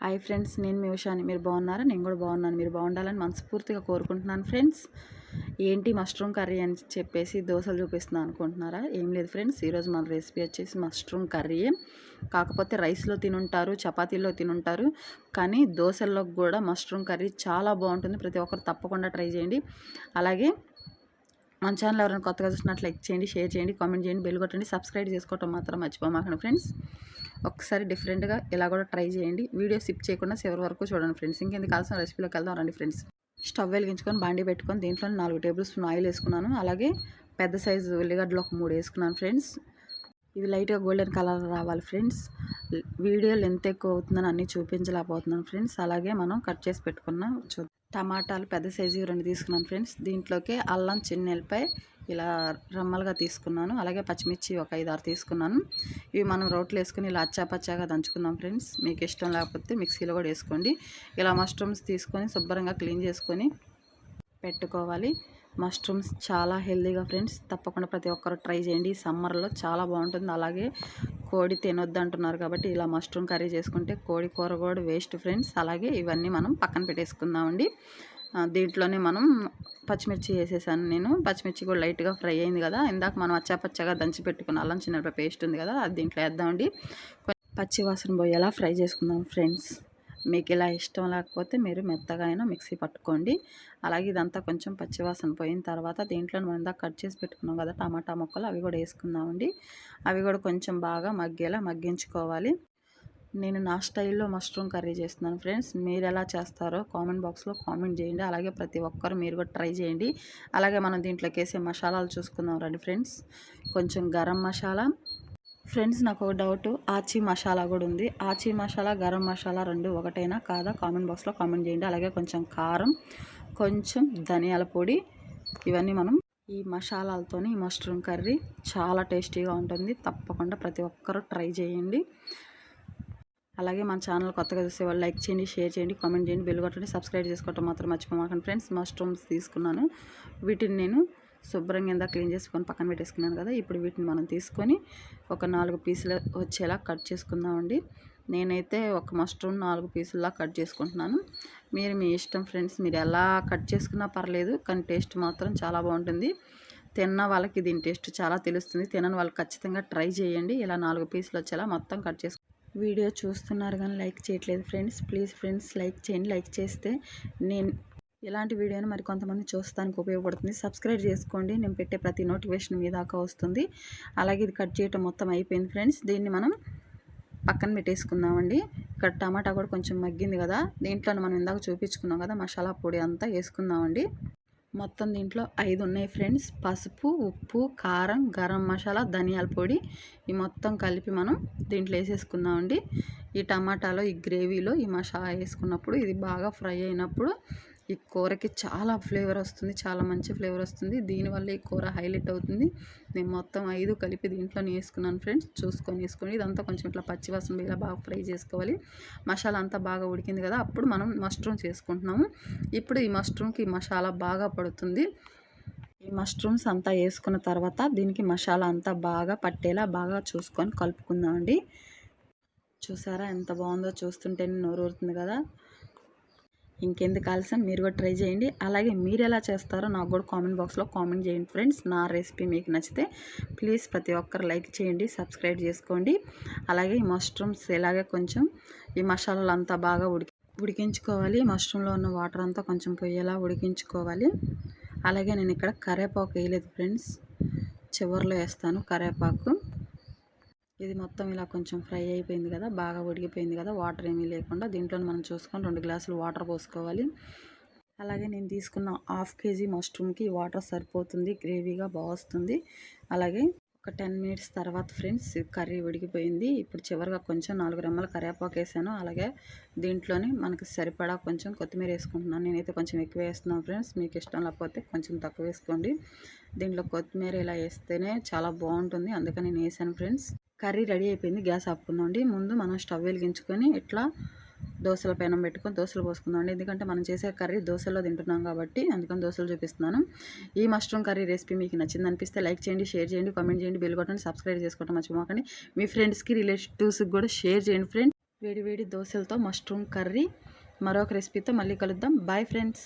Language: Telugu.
హాయ్ ఫ్రెండ్స్, నేను మీ ఉషాని. మీరు బాగున్నారా? నేను కూడా బాగున్నాను. మీరు బాగుండాలని మనస్ఫూర్తిగా కోరుకుంటున్నాను ఫ్రెండ్స్. ఏంటి మష్రూమ్ కర్రీ అని చెప్పేసి దోశలు చూపిస్తున్నాను అనుకుంటున్నారా? ఏం లేదు ఫ్రెండ్స్, ఈరోజు మన రెసిపీ వచ్చేసి మష్రూమ్ కర్రీయే. కాకపోతే రైస్లో తినుంటారు, చపాతీలో తినుంటారు, కానీ దోశల్లో కూడా మష్రూమ్ కర్రీ చాలా బాగుంటుంది. ప్రతి ఒక్కరు తప్పకుండా ట్రై చేయండి. అలాగే మన ఛానల్ ఎవరైనా కొత్తగా చూసినట్లు లైక్ చేయండి, షేర్ చేయండి, కామెంట్ చేయండి, బెల్ కొట్టండి, సబ్స్క్రైబ్ చేసుకోవటం మాత్రం మర్చిపోమాకండి ఫ్రెండ్స్. ఒకసారి డిఫరెంట్గా ఇలా కూడా ట్రై చేయండి. వీడియో స్కిప్ చేయకుండా చివరి వరకు చూడండి ఫ్రెండ్స్. ఇంకెందుకు కావాల్సిన రెసిపీలోకి వెళ్దాం రండి ఫ్రెండ్స్. స్టవ్ వెలిగించుకొని బాండీ పెట్టుకొని దీంట్లో 4 టేబుల్ స్పూన్ ఆయిల్ వేసుకున్నాను. అలాగే పెద్ద సైజు ఉల్లిగడ్డలు ఒక 3 వేసుకున్నాను ఫ్రెండ్స్. ఇవి లైట్గా గోల్డెన్ కలర్ రావాలి ఫ్రెండ్స్. వీడియో లెంత్ ఎక్కువ అవుతుందని అన్నీ చూపించలేకపోతున్నాను ఫ్రెండ్స్. అలాగే మనం కట్ చేసి పెట్టుకున్నాం టమాటాలు పెద్ద సైజు 2 తీసుకున్నాను ఫ్రెండ్స్. దీంట్లోకి అల్లం, చిన్న ఎల్లిపాయ ఇలా రమ్మలుగా తీసుకున్నాను. అలాగే పచ్చిమిర్చి ఒక 5-6 తీసుకున్నాను. ఇవి మనం రోట్లో వేసుకుని ఇలా అచ్చాపచ్చాగా దంచుకుందాం ఫ్రెండ్స్. మీకు ఇష్టం లేకపోతే మిక్సీలో కూడా వేసుకోండి. ఇలా మష్రూమ్స్ తీసుకొని శుభ్రంగా క్లీన్ చేసుకొని పెట్టుకోవాలి. మష్రూమ్స్ చాలా హెల్తీగా ఫ్రెండ్స్, తప్పకుండా ప్రతి ఒక్కరు ట్రై చేయండి. సమ్మర్లో చాలా బాగుంటుంది. అలాగే కోడి తినొద్దు అంటున్నారు కాబట్టి ఇలా మష్రూమ్ కర్రీ చేసుకుంటే కోడి కూర కూడా వేస్ట్ ఫ్రెండ్స్. అలాగే ఇవన్నీ మనం పక్కన పెట్టేసుకుందామండి. దీంట్లోనే మనం పచ్చిమిర్చి వేసేసాను. నేను పచ్చిమిర్చి కూడా లైట్గా ఫ్రై అయింది కదా, ఇందాక మనం అచ్చాపచ్చగా దంచి పెట్టుకున్న అల్లం చిన్నపాయ పేస్ట్ ఉంది కదా, అది దీంట్లో వేద్దామండి. పచ్చి వాసన పోయేలా ఫ్రై చేసుకుందాం ఫ్రెండ్స్. మీకు ఇలా ఇష్టం లేకపోతే మీరు మెత్తగా అయినా మిక్సీ పట్టుకోండి. అలాగే ఇదంతా కొంచెం పచ్చివాసన పోయిన తర్వాత దీంట్లో మనం ఇందాక కట్ చేసి పెట్టుకున్నాం కదా టమాటా ముక్కలు, అవి కూడా వేసుకుందామండి. అవి కూడా కొంచెం బాగా మగ్గేలా మగ్గించుకోవాలి. నేను నా స్టైల్లో మష్రూమ్ కర్రీ చేస్తున్నాను ఫ్రెండ్స్. మీరు ఎలా చేస్తారో కామెంట్ బాక్స్లో కామెంట్ చేయండి. అలాగే ప్రతి ఒక్కరు మీరు కూడా ట్రై చేయండి. అలాగే మనం దీంట్లోకి వేసే మసాలాలు చూసుకుందాం రండి ఫ్రెండ్స్. కొంచెం గరం మసాలా ఫ్రెండ్స్, నాకు ఒక డౌట్, ఆచి మసాలా కూడా ఉంది. ఆచి మసాలా, గరం మసాలా రెండు ఒకటైనా కాదా కామెంట్ బాక్స్లో కామెంట్ చేయండి. అలాగే కొంచెం కారం, కొంచెం ధనియాల పొడి, ఇవన్నీ మనం ఈ మసాలాలతోని ఈ మష్రూమ్ కర్రీ చాలా టేస్టీగా ఉంటుంది. తప్పకుండా ప్రతి ఒక్కరూ ట్రై చేయండి. అలాగే మన ఛానల్ కొత్తగా చూసేవాళ్ళు లైక్ చేయండి, షేర్ చేయండి, కామెంట్ చేయండి, బెల్ కొట్టండి, సబ్స్క్రైబ్ చేసుకోవటం మాత్రం మర్చిపోమాకండి ఫ్రెండ్స్. మష్రూమ్స్ తీసుకున్నాను. వీటిని నేను శుభ్రంగా ఎంత క్లీన్ చేసుకొని పక్కన పెట్టేసుకున్నాను కదా. ఇప్పుడు వీటిని మనం తీసుకొని ఒక 4 పీసులు వచ్చేలా కట్ చేసుకుందామండి. నేనైతే ఒక మష్రూమ్ 4 పీసుల్లా కట్ చేసుకుంటున్నాను. మీరు మీ ఇష్టం ఫ్రెండ్స్, మీరు ఎలా కట్ చేసుకున్నా పర్లేదు, కానీ టేస్ట్ మాత్రం చాలా బాగుంటుంది. తిన్న వాళ్ళకి దీని టేస్ట్ చాలా తెలుస్తుంది. తినని వాళ్ళకి ఖచ్చితంగా ట్రై చేయండి. ఇలా 4 పీసులు వచ్చేలా మొత్తం కట్ చేసుకు వీడియో చూస్తున్నారు కానీ లైక్ చేయట్లేదు ఫ్రెండ్స్. ప్లీజ్ ఫ్రెండ్స్ లైక్ చేయండి. లైక్ చేస్తే నేను ఇలాంటి వీడియోని మరి కొంతమంది చూస్తానికి ఉపయోగపడుతుంది. సబ్స్క్రైబ్ చేసుకోండి, నేను పెట్టే ప్రతి నోటిఫికేషన్ మీ దాకా వస్తుంది. అలాగే ఇది కట్ చేయటం మొత్తం అయిపోయింది ఫ్రెండ్స్. దీన్ని మనం పక్కన పెట్టేసుకుందామండి. ఇక్కడ టమాటా కూడా కొంచెం మగ్గింది కదా, దీంట్లో మనం ఇందాక చూపించుకున్నాం కదా మసాలా పొడి అంతా వేసుకుందామండి. మొత్తం దీంట్లో 5 ఉన్నాయి ఫ్రెండ్స్. పసుపు, ఉప్పు, కారం, గరం మసాలా, ధనియాల పొడి, ఈ మొత్తం కలిపి మనం దీంట్లో వేసేసుకుందామండి. ఈ టమాటాలో ఈ గ్రేవీలో ఈ మసాలా వేసుకున్నప్పుడు ఇది బాగా ఫ్రై అయినప్పుడు ఈ కూరకి చాలా ఫ్లేవర్ వస్తుంది, చాలా మంచి ఫ్లేవర్ వస్తుంది. దీనివల్ల ఈ కూర హైలైట్ అవుతుంది. నేను మొత్తం 5 కలిపి దీంట్లోనే వేసుకున్నాను ఫ్రెండ్స్. చూసుకొని వేసుకోండి. ఇదంతా కొంచెం ఇట్లా పచ్చివాసన ఇలా బాగా ఫ్రై చేసుకోవాలి. మసాలా అంతా బాగా ఉడికింది కదా, అప్పుడు మనం మష్రూమ్స్ వేసుకుంటున్నాము. ఇప్పుడు ఈ మష్రూమ్కి మసాలా బాగా పడుతుంది. ఈ మష్రూమ్స్ అంతా వేసుకున్న తర్వాత దీనికి మసాలా అంతా బాగా పట్టేలా బాగా చూసుకొని కలుపుకుందామండి. చూసారా ఎంత బాగుందో, చూస్తుంటేనే నోరు ఊరుతుంది కదా. ఇంకెందుకు ఆలస్యం, మీరు కూడా ట్రై చేయండి. అలాగే మీరు ఎలా చేస్తారో నాకు కూడా కామెంట్ బాక్స్లో కామెంట్ చేయండి ఫ్రెండ్స్. నా రెసిపీ మీకు నచ్చితే ప్లీజ్ ప్రతి ఒక్కరు లైక్ చేయండి, సబ్స్క్రైబ్ చేసుకోండి. అలాగే ఈ మష్రూమ్స్ ఇలాగే కొంచెం ఈ మసాలాలు అంతా బాగా ఉడికించుకోవాలి. మష్రూమ్లో ఉన్న వాటర్ అంతా కొంచెం పోయేలా ఉడికించుకోవాలి. అలాగే నేను ఇక్కడ కరివేపాకు వేయలేదు ఫ్రెండ్స్, చివరిలో వేస్తాను కరివేపాకు. ఇది మొత్తం ఇలా కొంచెం ఫ్రై అయిపోయింది కదా, బాగా ఉడికిపోయింది కదా, వాటర్ ఏమీ లేకుండా. దీంట్లో మనం చూసుకొని 2 గ్లాసులు వాటర్ పోసుకోవాలి. అలాగే నేను తీసుకున్న 1/2 కేజీ మష్రూమ్కి వాటర్ సరిపోతుంది, గ్రేవీగా బాగా వస్తుంది. అలాగే ఒక 10 మినిట్స్ తర్వాత ఫ్రెండ్స్ కర్రీ ఉడికిపోయింది. ఇప్పుడు చివరిగా కొంచెం 4 రెమ్మల కరివేపాకు వేసాను. అలాగే దీంట్లోనే మనకి సరిపడా కొంచెం కొత్తిమీర వేసుకుంటున్నాను. నేనైతే కొంచెం ఎక్కువ వేస్తున్నాను ఫ్రెండ్స్, మీకు ఇష్టం లేకపోతే కొంచెం తక్కువ వేసుకోండి. దీంట్లో కొత్తిమీర ఇలా వేస్తేనే చాలా బాగుంటుంది, అందుకని నేను వేసాను ఫ్రెండ్స్. కర్రీ రెడీ అయిపోయింది. గ్యాస్ ఆపుకుందామండి. ముందు మనం స్టవ్ వెలిగించుకొని ఇట్లా దోశల పెనం పెట్టుకొని దోశలు పోసుకుందామండి. ఎందుకంటే మనం చేసే కర్రీ దోశల్లో తింటున్నాం కాబట్టి అందుకని దోశలు చూపిస్తున్నాను. ఈ మష్రూమ్ కర్రీ రెసిపీ మీకు నచ్చింది అనిపిస్తే లైక్ చేయండి, షేర్ చేయండి, కామెంట్ చేయండి, బెల్ కొట్టండి, సబ్స్క్రైబ్ చేసుకోవడం మర్చిపోకండి. మీ ఫ్రెండ్స్కి, రిలేటివ్స్కి కూడా షేర్ చేయండి ఫ్రెండ్స్. వేడి వేడి దోశలతో మష్రూమ్ కర్రీ. మరొక రెసిపీతో మళ్ళీ కలుద్దాం. Bye friends.